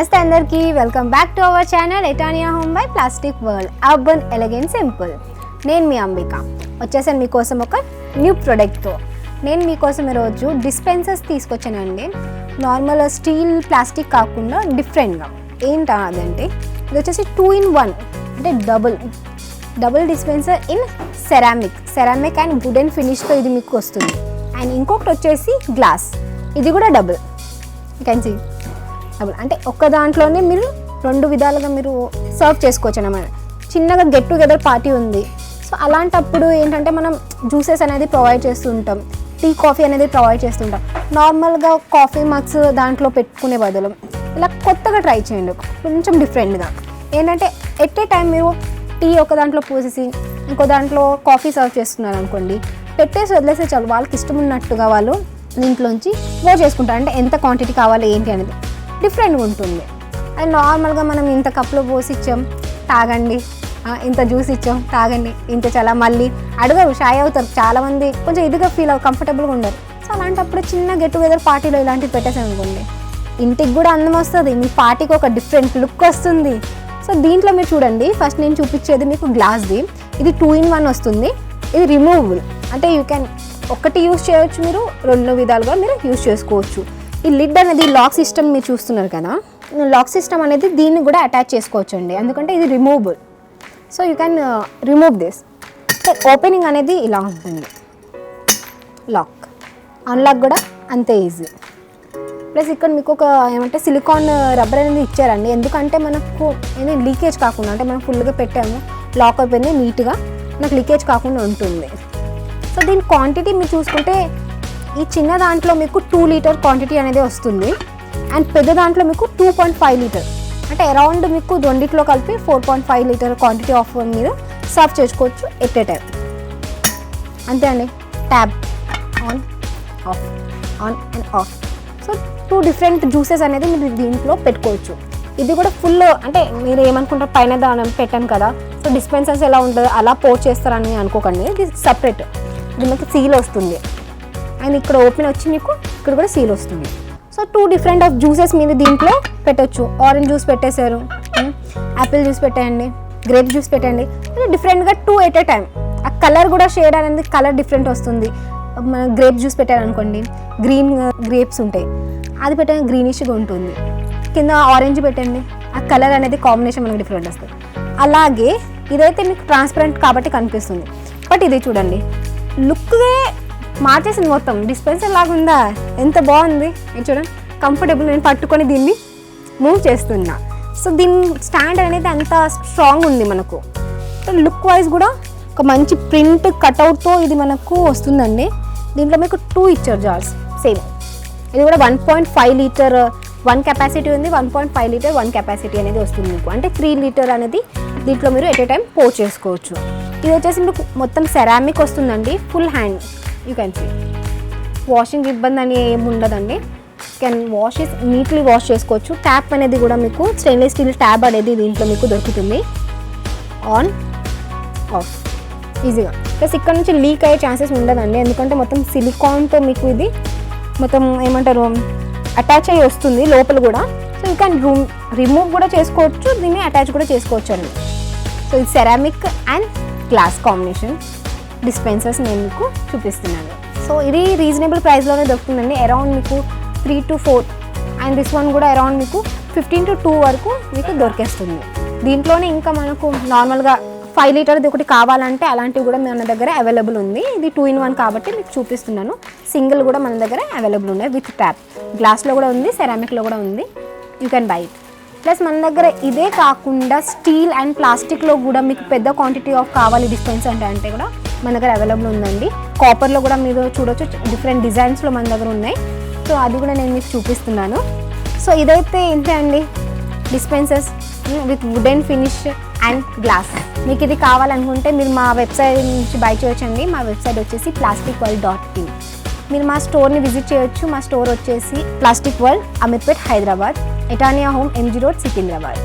నమస్తే అందరికీ, welcome back to our channel Etania home by plastic world. Urban elegant simple. నేను మీ అంబిక వచ్చేసాను మీకోసం ఒక న్యూ ప్రోడక్ట్తో. నేను మీకోసం ఈరోజు డిస్పెన్సర్స్ తీసుకొచ్చానండి. నార్మల్ స్టీల్ ప్లాస్టిక్ కాకుండా డిఫరెంట్గా. ఏంటా అదంటే ఇది వచ్చేసి 2-in-1 అంటే double dispenser in ceramic and wooden ఫినిష్తో ఇది మీకు వస్తుంది. అండ్ ఇంకొకటి వచ్చేసి గ్లాస్, ఇది కూడా double. You can see double అంటే ఒక్క దాంట్లోనే మీరు రెండు విధాలుగా మీరు సర్వ్ చేసుకోవచ్చు అన్నమాట. చిన్నగా గెట్ టుగెదర్ పార్టీ ఉంది, సో అలాంటప్పుడు ఏంటంటే మనం జ్యూసెస్ అనేది ప్రొవైడ్ చేస్తూ ఉంటాం, టీ కాఫీ అనేది ప్రొవైడ్ చేస్తుంటాం. నార్మల్గా కాఫీ మగ్స్ దాంట్లో పెట్టుకునే బదులు ఇలా కొత్తగా ట్రై చేయండి, కొంచెం డిఫరెంట్గా. ఏంటంటే ఎట్ ఏ టైం మీరు టీ ఒక దాంట్లో పోసేసి ఇంకో దాంట్లో కాఫీ సర్వ్ చేస్తున్నారు అనుకోండి, పెట్టేసి వదిలేస్తే చాలు, వాళ్ళకి ఇష్టం ఉన్నట్టుగా వాళ్ళు దీంట్లోంచి మోర్ చేసుకుంటారు. అంటే ఎంత క్వాంటిటీ కావాలి ఏంటి అనేది డిఫరెంట్గా ఉంటుంది. అది నార్మల్గా మనం ఇంత కప్లో పోసి ఇచ్చాం తాగండి, ఇంత జ్యూస్ ఇచ్చాం తాగండి, ఇంత చాలా మళ్ళీ అడగరు, షాయ్ అవుతారు చాలామంది, కొంచెం ఇదిగా కంఫర్టబుల్గా ఉండరు. సో అలాంటప్పుడు చిన్న గెట్ టుగెదర్ పార్టీలో ఇలాంటివి పెట్టేసాం అనుకోండి, ఇంటికి కూడా అందం వస్తుంది, మీ పార్టీకి ఒక డిఫరెంట్ లుక్ వస్తుంది. సో దీంట్లో మీరు చూడండి, ఫస్ట్ నేను చూపించేది మీకు గ్లాస్ది. ఇది 2-in-1 వస్తుంది. ఇది రిమూవబుల్, అంటే యూ క్యాన్ ఒకటి యూస్ చేయొచ్చు, మీరు రెండు విధాలుగా మీరు యూస్ చేసుకోవచ్చు. ఈ లిడ్ అనేది లాక్ సిస్టమ్ మీరు చూస్తున్నారు కదా, లాక్ సిస్టమ్ అనేది దీన్ని కూడా అటాచ్ చేసుకోవచ్చు అండి, ఎందుకంటే ఇది removable. So you can remove this. Opening అనేది ఇలా ఉంటుంది, లాక్ అన్లాక్ కూడా అంతే ఈజీ. ప్లస్ ఇక్కడ మీకు ఒక ఏమంటే సిలికాన్ రబ్బర్ అనేది ఇచ్చారండి, ఎందుకంటే మనకు ఏదైనా లీకేజ్ కాకుండా, అంటే మనం ఫుల్గా పెట్టాము లాక్ అయిపోయింది నీట్గా, మనకు లీకేజ్ కాకుండా ఉంటుంది. సో దీని క్వాంటిటీ మీరు చూసుకుంటే ఈ చిన్న దాంట్లో మీకు 2 లీటర్ క్వాంటిటీ అనేది వస్తుంది, అండ్ పెద్ద దాంట్లో మీకు 2.5 లీటర్, అంటే అరౌండ్ మీకు రెండిట్లో కలిపి 4.5 లీటర్ క్వాంటిటీ ఆఫ్ మీరు సర్వ్ చేసుకోవచ్చు ఎట్ ఏ టైం. అంతే అండి, tab on and of. So 2 different juices అనేది మీరు దీంట్లో పెట్టుకోవచ్చు. ఇది కూడా ఫుల్, అంటే మీరు ఏమనుకుంటారు పైన దాని పెట్టాను కదా, సో డిస్పెన్సర్స్ ఎలా ఉంటుందో అలా పోర్ చేస్తారని అనుకోకండి, ఇది సపరేట్. ఇది మీకు సీల్ వస్తుంది, అండ్ ఇక్కడ ఓపెన్ వచ్చి మీకు ఇక్కడ కూడా సీల్ వస్తుంది. సో 2 డిఫరెంట్ ఆఫ్ జ్యూసెస్ మీరు దీంట్లో పెట్టచ్చు. ఆరెంజ్ జ్యూస్ పెట్టేశారు, యాపిల్ జ్యూస్ పెట్టేయండి, గ్రేప్ జ్యూస్ పెట్టండి, డిఫరెంట్గా 2 ఎట్ ఏ టైం. ఆ కలర్ కూడా షేడ్ అనేది కలర్ డిఫరెంట్ వస్తుంది. గ్రేప్ జ్యూస్ పెట్టారనుకోండి, గ్రీన్ గ్రేప్స్ ఉంటాయి, అది పెట్టండి గ్రీనిష్గా ఉంటుంది. కింద ఆరెంజ్ పెట్టండి, ఆ కలర్ అనేది కాంబినేషన్ మనకి డిఫరెంట్ వస్తుంది. అలాగే ఇదైతే మీకు ట్రాన్స్పరెంట్ కాబట్టి కనిపిస్తుంది, బట్ ఇది చూడండి లుక్గా మార్చేసింది మొత్తం. డిస్పెన్సర్ లాగా ఉందా, ఎంత బాగుంది ఇది చూడండి, కంఫర్టబుల్. నేను పట్టుకొని దీన్ని మూవ్ చేస్తున్నా. సో దీని స్టాండ్ అనేది అంత స్ట్రాంగ్ ఉంది మనకు. లుక్ వైజ్ కూడా ఒక మంచి ప్రింట్ కట్అవుట్తో ఇది మనకు వస్తుందండి. దీంట్లో మీకు 2 ఇచ్చారు జార్స్ సేమ్. ఇది కూడా 1.5 లీటర్ 1 కెపాసిటీ ఉంది, 1.5 లీటర్ 1 కెపాసిటీ అనేది వస్తుంది మీకు. అంటే 3 లీటర్ అనేది దీంట్లో మీరు ఎట్ ఏ టైం పోర్ చేసుకోవచ్చు. ఇది వచ్చేసి మీకు మొత్తం సెరామిక్ వస్తుందండి, full hand. You can see washing ఇబ్బంది అని ఏమి ఉండదండి, కెన్ వాష్ నీట్లీ వాష్ చేసుకోవచ్చు. ట్యాప్ అనేది కూడా మీకు స్టెయిన్లెస్ స్టీల్ ట్యాప్ అనేది దీంట్లో మీకు దొరుకుతుంది. ఆన్ ఆఫ్ ఈజీగా. ప్లస్ ఇక్కడ నుంచి లీక్ అయ్యే ఛాన్సెస్ ఉండదండి, ఎందుకంటే మొత్తం సిలికాన్తో మీకు ఇది మొత్తం ఏమంటారు అటాచ్ అయ్యి వస్తుంది లోపల కూడా. సో యూ క్యాన్ రిమూవ్ కూడా చేసుకోవచ్చు, దీన్ని అటాచ్ కూడా చేసుకోవచ్చు అండి. సో ఇది ceramic and glass combination dispensers నేను మీకు చూపిస్తున్నాను. సో ఇది రీజనబుల్ ప్రైస్లోనే దొరుకుతుందండి, అరౌండ్ మీకు 3 to 4, అండ్ దిస్ వన్ కూడా అరౌండ్ మీకు 15 to 2 వరకు మీకు దొరికేస్తుంది. దీంట్లోనే ఇంకా మనకు నార్మల్గా 5 లీటర్ది ఒకటి కావాలంటే అలాంటివి కూడా మన దగ్గర అవైలబుల్ ఉంది. ఇది 2-in-1 కాబట్టి మీకు చూపిస్తున్నాను. సింగిల్ కూడా మన దగ్గర అవైలబుల్ ఉన్నాయి విత్ ట్యాప్. గ్లాస్లో కూడా ఉంది, సెరామిక్లో కూడా ఉంది, you can buy it. Plus మన దగ్గర ఇదే కాకుండా స్టీల్ అండ్ ప్లాస్టిక్లో కూడా మీకు పెద్ద క్వాంటిటీ ఆఫ్ కావాలి డిస్పెన్సర్ అంటే కూడా మన దగ్గర అవైలబుల్ ఉందండి. కాపర్లో కూడా మీరు చూడొచ్చు, డిఫరెంట్ డిజైన్స్లో మన దగ్గర ఉన్నాయి. సో అది కూడా నేను మీకు చూపిస్తున్నాను. సో ఇదైతే ఇంతే అండి, dispensers with wooden finish and glass. మీకు ఇది కావాలనుకుంటే మీరు మా వెబ్సైట్ నుంచి బై చేయొచ్చండి. మా వెబ్సైట్ వచ్చేసి plasticworld.in. మీరు మా స్టోర్ని విజిట్ చేయొచ్చు. మా స్టోర్ వచ్చేసి plastic world, Ameerpet, Hyderabad, Etania home, MG road, Secunderabad.